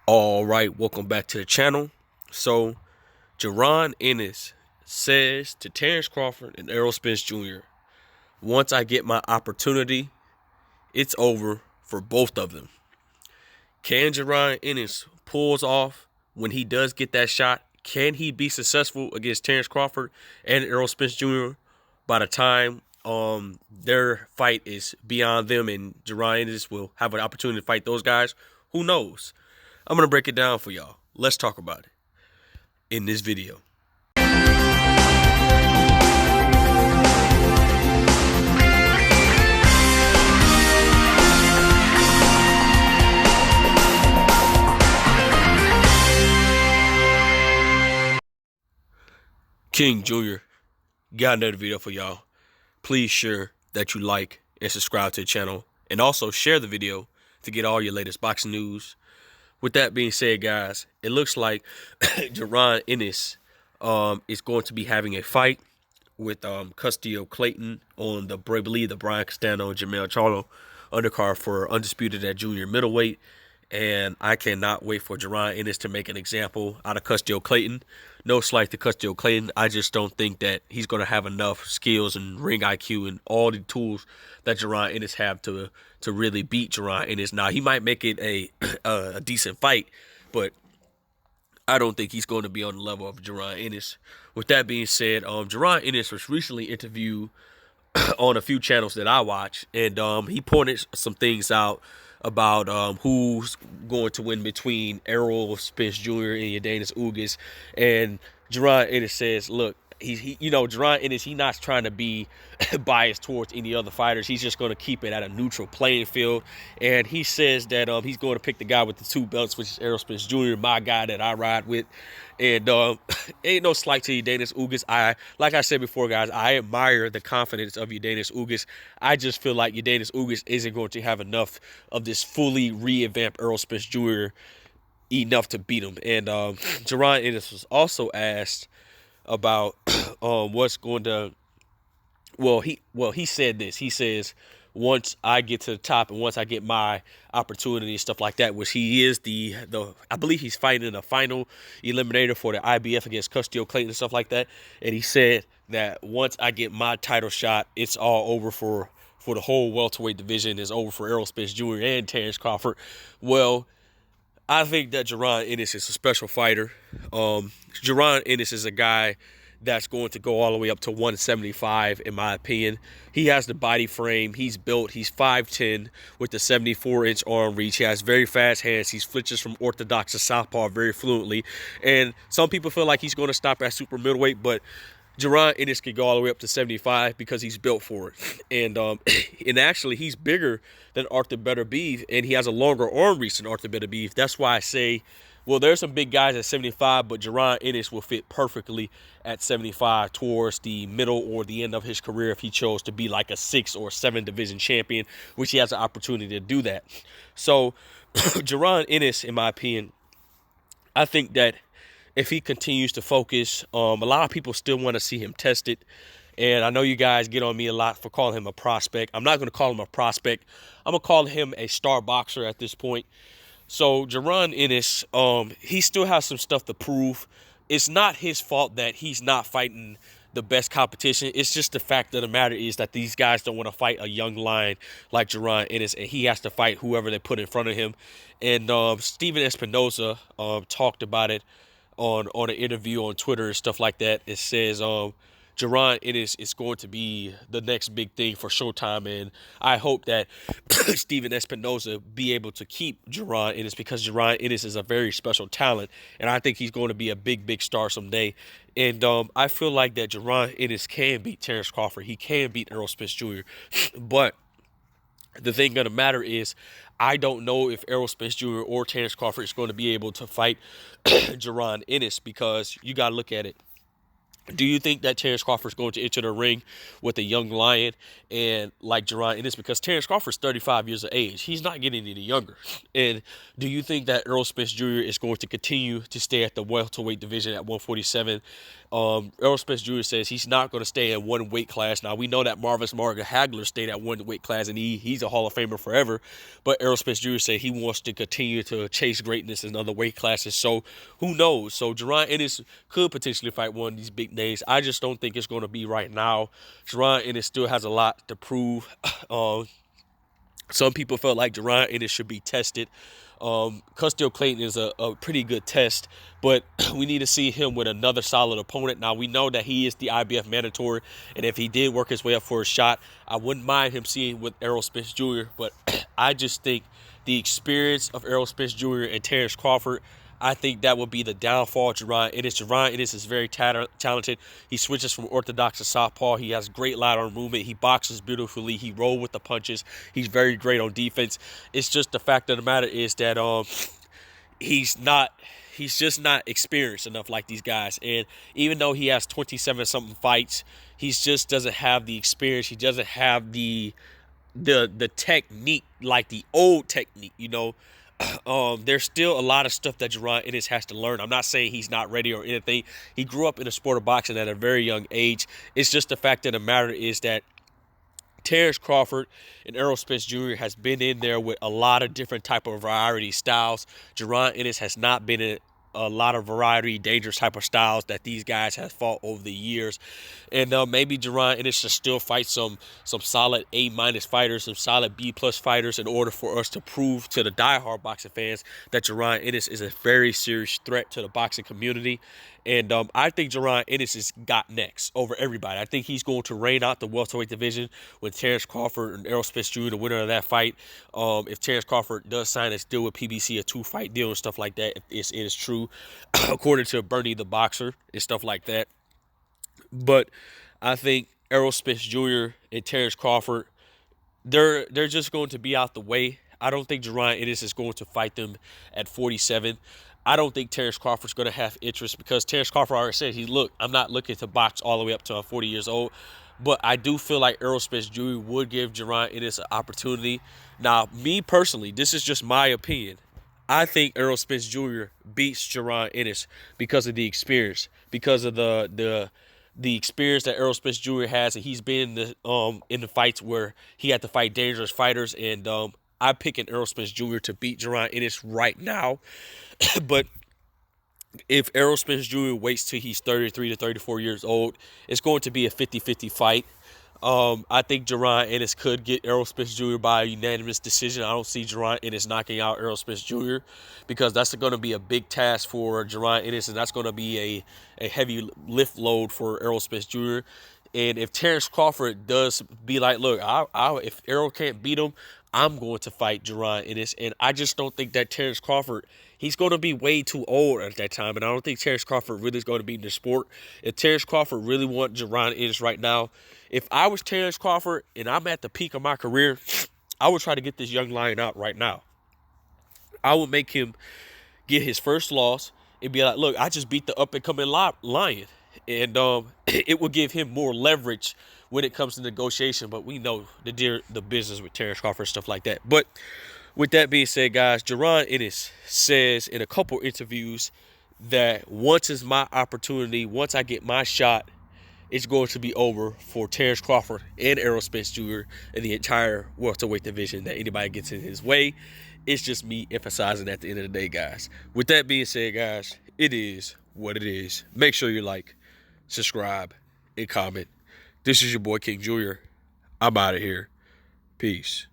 All right, welcome back to the channel. So, Jaron Ennis says to Terence Crawford and Errol Spence Jr., once I get my opportunity, it's over for both of them. Can Jaron Ennis pulls off when he does get that shot? Can he be successful against Terence Crawford and Errol Spence Jr. by the time their fight is beyond them and Jaron Ennis will have an opportunity to fight those guys? Who knows? I'm going to break it down for y'all. Let's talk about it in this video. King Jr. got another video for y'all. Please share that you like and subscribe to the channel, and also share the video to get all your latest boxing news. With that being said, guys, it looks like Jaron Ennis is going to be having a fight with Custio Clayton on the Brian Castano and Jermell Charlo undercard for undisputed at junior middleweight. And I cannot wait for Jaron Ennis to make an example out of Custio Clayton. No slight to Custio Clayton. I just don't think that he's going to have enough skills and ring IQ and all the tools that Jaron Ennis have to really beat Jaron Ennis. Now, he might make it a decent fight, but I don't think he's going to be on the level of Jaron Ennis. With that being said, Jaron Ennis was recently interviewed on a few channels that I watch, and he pointed some things out about who's going to win between Errol Spence Jr. and Yadanis Ugas. And Jaron Ennis says, look, Jaron Ennis, he's not trying to be biased towards any other fighters. He's just going to keep it at a neutral playing field. And he says that he's going to pick the guy with the two belts, which is Errol Spence Jr., my guy that I ride with. And ain't no slight to Yadanis Ugas. Like I said before, guys, I admire the confidence of Yadanis Ugas. I just feel like Yadanis Ugas isn't going to have enough of this fully revamped Errol Spence Jr. enough to beat him. And Jaron Ennis was also asked about what's going to. He said this. He says, once I get to the top and once I get my opportunity and stuff like that, which he is I believe he's fighting in the final eliminator for the IBF against Custio Clayton and stuff like that. And he said that once I get my title shot, it's all over for the whole welterweight division. It's over for Errol Spence Jr. and Terence Crawford. Well, I think that Jaron Ennis is a special fighter. Jaron Ennis is a guy that's going to go all the way up to 175, in my opinion. He has the body frame. He's built. He's 5'10", with the 74-inch arm reach. He has very fast hands. He switches from orthodox to southpaw very fluently. And some people feel like he's going to stop at super middleweight, but Jaron Ennis could go all the way up to 75 because he's built for it. And actually, he's bigger than Arthur Beterbiev, and he has a longer arm reach than Arthur Beterbiev. That's why I say, well, there's some big guys at 75, but Jaron Ennis will fit perfectly at 75 towards the middle or the end of his career if he chose to be like a 6 or 7 division champion, which he has an opportunity to do that. So Jaron Ennis, in my opinion, I think that if he continues to focus, a lot of people still want to see him tested. And I know you guys get on me a lot for calling him a prospect. I'm not going to call him a prospect. I'm going to call him a star boxer at this point. So Jaron Ennis, he still has some stuff to prove. It's not his fault that he's not fighting the best competition. It's just the fact of the matter is that these guys don't want to fight a young lion like Jaron Ennis, and he has to fight whoever they put in front of him. And Steven Espinoza talked about it on an interview on Twitter and stuff like that. It says Jaron Ennis is going to be the next big thing for Showtime, and I hope that Steven Espinoza be able to keep Jaron Ennis, because Jaron Ennis is a very special talent, and I think he's going to be a big star someday. And I feel like that Jaron Ennis can beat Terence Crawford. He can beat Errol Spence Jr. But the thing gonna matter is, I don't know if Errol Spence Jr. or Terence Crawford is going to be able to fight Jaron Ennis, because you got to look at it. Do you think that Terence Crawford is going to enter the ring with a young lion and like Jaron Ennis? Because Terence Crawford's 35 years of age. He's not getting any younger. And do you think that Errol Spence Jr. is going to continue to stay at the welterweight division at 147? Errol Spence Jr. says he's not going to stay in one weight class. Now, we know that Marvis Margaret Hagler stayed at one weight class, and he's a Hall of Famer forever. But Errol Spence Jr. said he wants to continue to chase greatness in other weight classes. So who knows? So Jaron Ennis could potentially fight one of these big names. I just don't think it's going to be right now. Jaron Ennis still has a lot to prove. Some people felt like Jaron Ennis should be tested. Custio Clayton is a pretty good test, but we need to see him with another solid opponent. Now, we know that he is the IBF mandatory, and if he did work his way up for a shot, I wouldn't mind him seeing with Errol Spence Jr., but I just think the experience of Errol Spence Jr. and Terence Crawford, I think that would be the downfall of Jaron Ennis. Jaron Ennis is very talented. He switches from orthodox to southpaw. He has great lateral movement. He boxes beautifully. He rolls with the punches. He's very great on defense. It's just the fact of the matter is that he's just not experienced enough like these guys. And even though he has 27-something fights, he just doesn't have the experience. He doesn't have the technique like the old technique, you know. There's still a lot of stuff that Jaron Ennis has to learn. I'm not saying he's not ready or anything. He grew up in the sport of boxing at a very young age. It's just the fact of the matter is that Terence Crawford and Errol Spence Jr. has been in there with a lot of different type of variety styles. Jaron Ennis has not been in a lot of variety, dangerous type of styles that these guys have fought over the years. And maybe Jaron Ennis should still fight some solid A- fighters, some solid B+ fighters in order for us to prove to the diehard boxing fans that Jaron Ennis is a very serious threat to the boxing community. And I think Jaron Ennis has got next over everybody. I think he's going to reign out the welterweight division with Terence Crawford and Errol Spence Jr., the winner of that fight. If Terence Crawford does sign a deal with PBC, a 2-fight deal and stuff like that, it is true, according to Bernie the Boxer and stuff like that. But I think Errol Spence Jr. and Terence Crawford, they're just going to be out the way. I don't think Jaron Ennis is going to fight them at 47. I don't think Terence Crawford's going to have interest because Terence Crawford already said, I'm not looking to box all the way up to 40 years old. But I do feel like Errol Spence Jr. would give Jaron Ennis an opportunity. Now, me personally, this is just my opinion. I think Errol Spence Jr. beats Jaron Ennis because of the experience, because of the experience that Errol Spence Jr. has, and he's been in the fights where he had to fight dangerous fighters. And I'm picking Errol Spence Jr. to beat Jaron Ennis right now. But if Errol Spence Jr. waits till he's 33 to 34 years old, it's going to be a 50-50 fight. I think Jaron Ennis could get Errol Spence Jr. by a unanimous decision. I don't see Jaron Ennis knocking out Errol Spence Jr. because that's going to be a big task for Jaron Ennis, and that's going to be a heavy lift load for Errol Spence Jr. And if Terence Crawford does be like, look, if Errol can't beat him, I'm going to fight Jaron Ennis. And I just don't think that Terence Crawford, he's going to be way too old at that time. And I don't think Terence Crawford really is going to be in the sport. If Terence Crawford really wants Jaron Ennis right now, if I was Terence Crawford and I'm at the peak of my career, I would try to get this young lion out right now. I would make him get his first loss and be like, look, I just beat the up-and-coming lion. And it will give him more leverage when it comes to negotiation. But we know the business with Terence Crawford, stuff like that. But with that being said, guys, Jaron Ennis says in a couple interviews that once is my opportunity, once I get my shot, it's going to be over for Terence Crawford and Errol Spence Jr. and the entire welterweight division that anybody gets in his way. It's just me emphasizing at the end of the day, guys. With that being said, guys, it is what it is. Make sure you like, subscribe, and comment. This is your boy King Jr. I'm out of here. Peace.